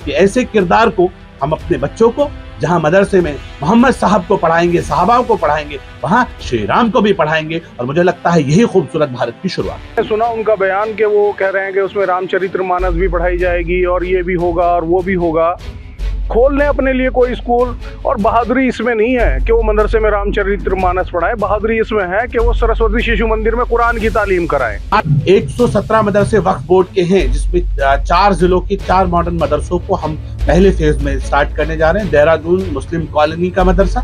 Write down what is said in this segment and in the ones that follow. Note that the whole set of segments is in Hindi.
कि ऐसे किरदार को हम अपने बच्चों को, जहां मदरसे में मोहम्मद साहब को पढ़ाएंगे, सहाबाओं को पढ़ाएंगे, वहां श्री राम को भी पढ़ाएंगे। और मुझे लगता है यही खूबसूरत भारत की शुरुआत है। सुना उनका बयान कि वो कह रहे हैं कि उसमें रामचरितमानस भी पढ़ाई जाएगी और ये भी होगा और वो भी होगा। खोल लें अपने लिए कोई स्कूल। और बहादुरी इसमें नहीं है कि वो मदरसे में रामचरितमानस पढ़ाएं, बहादुरी इसमें है कि वो सरस्वती शिशु मंदिर में कुरान की तालीम कराएं। 117 मदरसे वक्फ बोर्ड के हैं, जिसमें 4 जिलों के 4 मॉडर्न मदरसों को हम पहले फेज में स्टार्ट करने जा रहे हैं। देहरादून मुस्लिम कॉलोनी का मदरसा,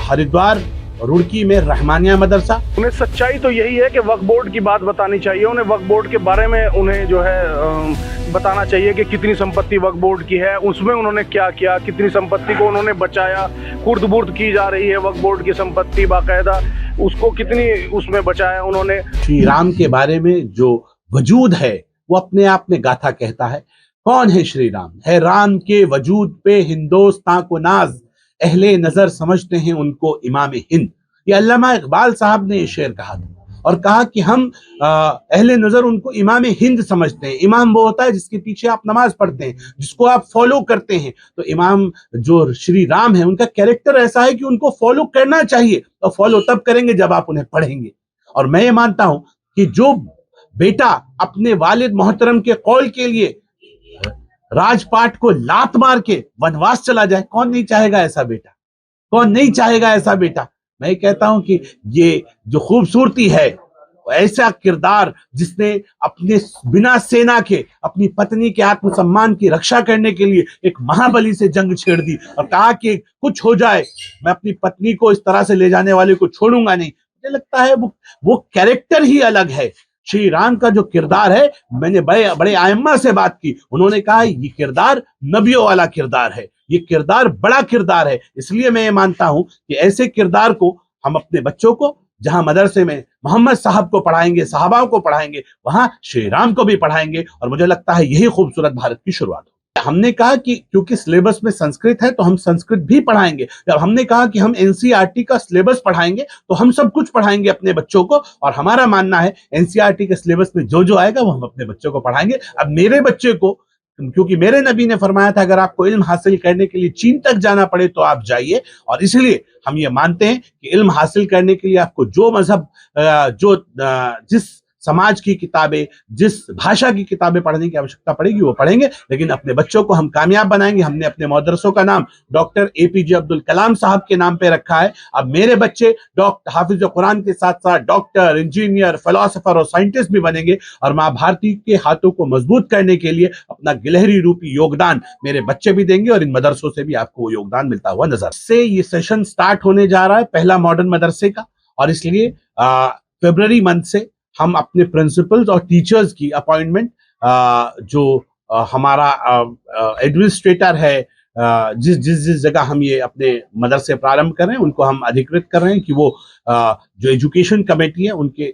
हरिद्वार रुड़की में रहमानिया मदरसा। उन्हें सच्चाई तो यही है कि वक्फ बोर्ड की बात बतानी चाहिए, उन्हें वक्फ बोर्ड के बारे में उन्हें जो है बताना चाहिए कि कितनी संपत्ति वक्फ बोर्ड की है, उसमें उन्होंने क्या किया, कितनी संपत्ति को उन्होंने बचाया। खुर्द-बुर्द की जा रही है वक्फ बोर्ड की संपत्ति, बाकायदा उसको कितनी उसमें बचाया उन्होंने। श्री राम के बारे में जो वजूद है वो अपने आप में गाथा कहता है। कौन है श्री राम? है राम के वजूद पे हिंदुस्तान को नाज, अहले नजर समझते हैं उनको इमाम हिंद। ये अल्लामा इकबाल साहब ने ये शेर कहा था और कहा कि हम अहले नजर उनको इमाम हिंद समझते हैं। इमाम वो होता है जिसके पीछे आप नमाज पढ़ते हैं, जिसको आप फॉलो करते हैं। तो इमाम जो श्री राम है, उनका कैरेक्टर ऐसा है कि उनको फॉलो करना चाहिए, और फॉलो तब करेंगे जब आप उन्हें पढ़ेंगे। और मैं ये मानता हूं कि जो बेटा अपने वालिद मोहतरम के कौल के लिए राजपाट को लात मार के वनवास चला जाए, कौन नहीं चाहेगा ऐसा बेटा? कौन नहीं चाहेगा ऐसा बेटा? मैं कहता हूं कि ये जो खूबसूरती है, ऐसा किरदार जिसने अपने बिना सेना के अपनी पत्नी के आत्मसम्मान की रक्षा करने के लिए एक महाबली से जंग छेड़ दी और कहा कि कुछ हो जाए मैं अपनी पत्नी को इस तरह से ले जाने वाले को छोड़ूंगा नहीं। मुझे लगता है वो कैरेक्टर ही अलग है। श्री राम का जो किरदार है, मैंने बड़े आयम्मा से बात की, उन्होंने कहा ये किरदार नबियों वाला किरदार है, ये किरदार बड़ा किरदार है। इसलिए मैं ये मानता हूं कि ऐसे किरदार को हम अपने बच्चों को, जहां मदरसे में मोहम्मद साहब को पढ़ाएंगे, सहाबाओं को पढ़ाएंगे, वहां श्री राम को भी पढ़ाएंगे। और मुझे लगता है यही खूबसूरत भारत की शुरुआत है। हमने कहा कि क्योंकि सिलेबस में संस्कृत है तो हम संस्कृत भी पढ़ाएंगे। जब हमने कहा कि हम एनसीईआरटी का सिलेबस पढ़ाएंगे तो हम सब कुछ पढ़ाएंगे अपने बच्चों को। और हमारा मानना है एनसीईआरटी के सिलेबस में जो जो आएगा वो हम अपने बच्चों को पढ़ाएंगे। अब मेरे बच्चे को, क्योंकि मेरे नबी ने फरमाया था अगर आपको इल्म हासिल करने के लिए चीन तक जाना पड़े तो आप जाइए, और इसलिए हम ये मानते हैं कि इल्म हासिल करने के लिए आपको जो मजहब, जिस समाज की किताबें, जिस भाषा की किताबें पढ़ने की आवश्यकता पड़ेगी वो पढ़ेंगे, लेकिन अपने बच्चों को हम कामयाब बनाएंगे। हमने अपने मदरसों का नाम डॉक्टर एपीजे अब्दुल कलाम साहब के नाम पे रखा है। अब मेरे बच्चे डॉक्टर हाफिज कुरान के साथ साथ डॉक्टर, इंजीनियर, फिलोसोफर और साइंटिस्ट भी बनेंगे। और माँ भारती के हाथों को मजबूत करने के लिए अपना गिलहरी रूपी योगदान मेरे बच्चे भी देंगे, और इन मदरसों से भी आपको वो योगदान मिलता हुआ नजर से ये सेशन स्टार्ट होने जा रहा है, पहला मॉडर्न मदरसे का। और इसलिए फरवरी मंथ से हम अपने प्रिंसिपल्स और टीचर्स की अपॉइंटमेंट, जो हमारा एडमिनिस्ट्रेटर है, जिस जगह हम ये अपने मदरसे प्रारंभ कर रहे हैं, उनको हम अधिकृत कर रहे हैं कि वो जो एजुकेशन कमेटी है उनके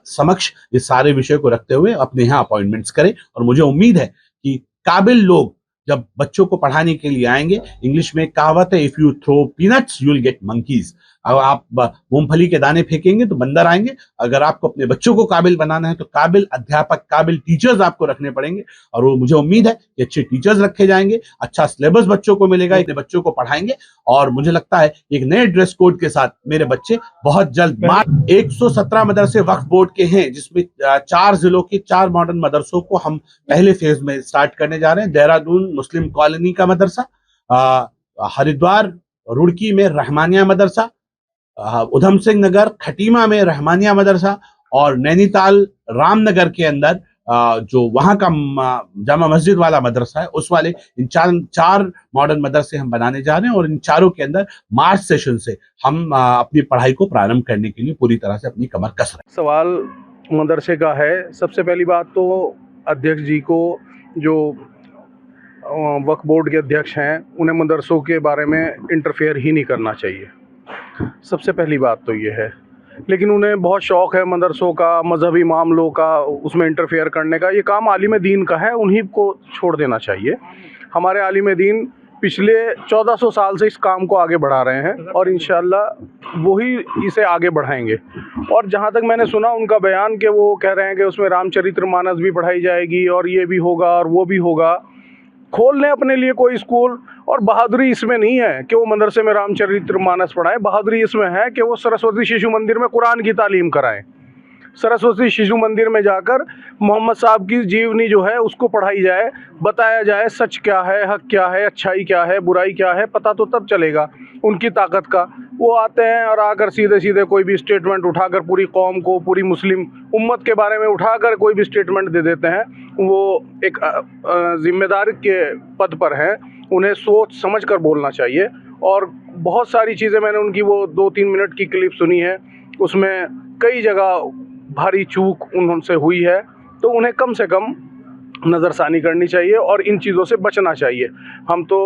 समक्ष इस सारे विषय को रखते हुए अपने यहाँ अपॉइंटमेंट्स करें। और मुझे उम्मीद है कि काबिल लोग जब बच्चों को पढ़ाने के लिए आएंगे, इंग्लिश में कहावत है, if you throw peanuts you will get monkeys. अगर आप मूंगफली के दाने फेंकेंगे तो बंदर आएंगे। अगर आपको अपने बच्चों को काबिल बनाना है तो काबिल अध्यापक, काबिल टीचर्स आपको रखने पड़ेंगे। और वो मुझे उम्मीद है कि अच्छे टीचर्स रखे जाएंगे, अच्छा सिलेबस बच्चों को मिलेगा, अपने बच्चों को पढ़ाएंगे। और मुझे लगता है एक नए ड्रेस कोड के साथ मेरे बच्चे बहुत जल्द 117 मदरसे वक्फ बोर्ड के हैं, जिसमें 4 जिलों के 4 मॉडर्न मदरसों को हम पहले फेज में स्टार्ट करने जा रहे हैं। देहरादून मुस्लिम कॉलोनी का मदरसा, हरिद्वार रुड़की में रहमानिया मदरसा, उधम सिंह नगर खटीमा में रहमानिया मदरसा, और नैनीताल रामनगर के अंदर जो वहां का जामा मस्जिद वाला मदरसा है उस वाले, इन चार मॉडर्न मदरसे हम बनाने जा रहे हैं। और इन चारों के अंदर मार्च सेशन से हम अपनी पढ़ाई को प्रारंभ करने के लिए पूरी तरह से अपनी कमर कस रहे हैं। सवाल मदरसे का है। सबसे पहली बात तो अध्यक्ष जी को, जो वक्फ बोर्ड के अध्यक्ष हैं, उन्हें मदरसों के बारे में इंटरफेयर ही नहीं करना चाहिए। सबसे पहली बात तो ये है। लेकिन उन्हें बहुत शौक़ है मदरसों का, मजहबी मामलों का, उसमें इंटरफेयर करने का। ये काम आलिम दीन का है, उन्हीं को छोड़ देना चाहिए। हमारे आलिम दीन पिछले 1400 साल से इस काम को आगे बढ़ा रहे हैं और इंशाअल्लाह वही इसे आगे बढ़ाएंगे। और जहाँ तक मैंने सुना उनका बयान कि वो कह रहे हैं कि उसमें रामचरितमानस भी पढ़ाई जाएगी और ये भी होगा और वो भी होगा। खोल लें अपने लिए कोई स्कूल। और बहादुरी इसमें नहीं है कि वो मदरसे में रामचरितमानस पढ़ाएं, बहादुरी इसमें है कि वो सरस्वती शिशु मंदिर में कुरान की तालीम कराएं। सरस्वती शिशु मंदिर में जाकर मोहम्मद साहब की जीवनी जो है उसको पढ़ाई जाए, बताया जाए सच क्या है, हक क्या है, अच्छाई क्या है, बुराई क्या है, पता तो तब चलेगा उनकी ताकत का। वो आते हैं और आकर सीधे सीधे कोई भी स्टेटमेंट उठाकर पूरी कौम को, पूरी मुस्लिम उम्मत के बारे में उठाकर कोई भी स्टेटमेंट दे देते हैं। वो एक जिम्मेदार के पद पर हैं, उन्हें सोच समझ कर बोलना चाहिए। और बहुत सारी चीज़ें मैंने उनकी वो 2-3 मिनट की क्लिप सुनी है, उसमें कई जगह भारी चूक उनसे हुई है, तो उन्हें कम से कम नज़रसानी करनी चाहिए और इन चीज़ों से बचना चाहिए। हम तो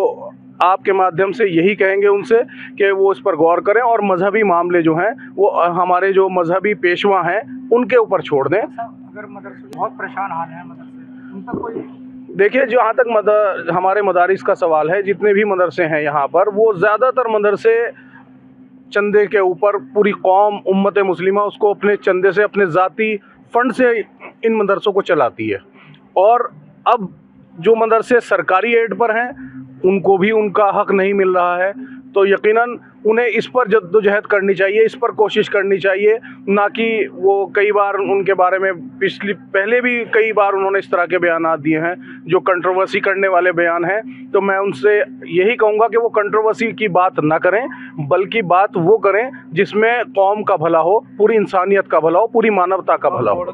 आपके माध्यम से यही कहेंगे उनसे कि वो इस पर गौर करें और मजहबी मामले जो हैं वो हमारे जो मजहबी पेशवा हैं उनके ऊपर छोड़ दें। अगर मदरसे बहुत परेशान हाल है मदरसे, उन पर कोई देखिए, जहाँ तक हमारे मदारिस का सवाल है, जितने भी मदरसे हैं यहाँ पर, वो ज़्यादातर मदरसे चंदे के ऊपर पूरी कौम उम्मत मुस्लिमा उसको अपने चंदे से, अपने ज़ाती फ़ंड से इन मदरसों को चलाती है। और अब जो मदरसे सरकारी एड पर हैं उनको भी उनका हक नहीं मिल रहा है, तो यकीनन उन्हें इस पर जद्दोजहद करनी चाहिए, इस पर कोशिश करनी चाहिए। ना कि वो कई बार उनके बारे में पहले भी कई बार उन्होंने इस तरह के बयान दिए हैं जो कंट्रोवर्सी करने वाले बयान हैं। तो मैं उनसे यही कहूँगा कि वो कंट्रोवर्सी की बात ना करें, बल्कि बात वो करें जिसमें कौम का भला हो, पूरी इंसानियत का भला हो, पूरी मानवता का भला हो।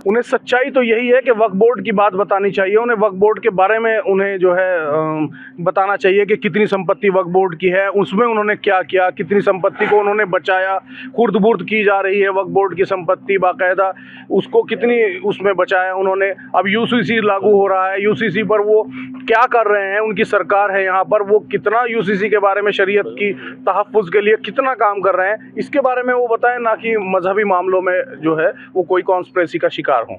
उन्हें सच्चाई तो यही है कि वक्फ बोर्ड की बात बतानी चाहिए, उन्हें वक्फ बोर्ड के बारे में उन्हें जो है बताना चाहिए कि कितनी संपत्ति वक्फ बोर्ड की है, उसमें उन्होंने क्या किया, कितनी संपत्ति को उन्होंने बचाया। खुर्द-बुर्द की जा रही है वक्फ बोर्ड की संपत्ति, बाकायदा उसको कितनी उसमें बचाया उन्होंने। अब यूसीसी लागू हो रहा है, यूसीसी पर वो क्या कर रहे हैं, उनकी सरकार है यहाँ पर, वो कितना यूसीसी के बारे में, शरीयत की तहफ़्फ़ुज़ के लिए कितना काम कर रहे हैं, इसके बारे में वो बताएं, ना कि मजहबी मामलों में जो है वो कोई कॉन्स्पिरेसी का शिकार हों।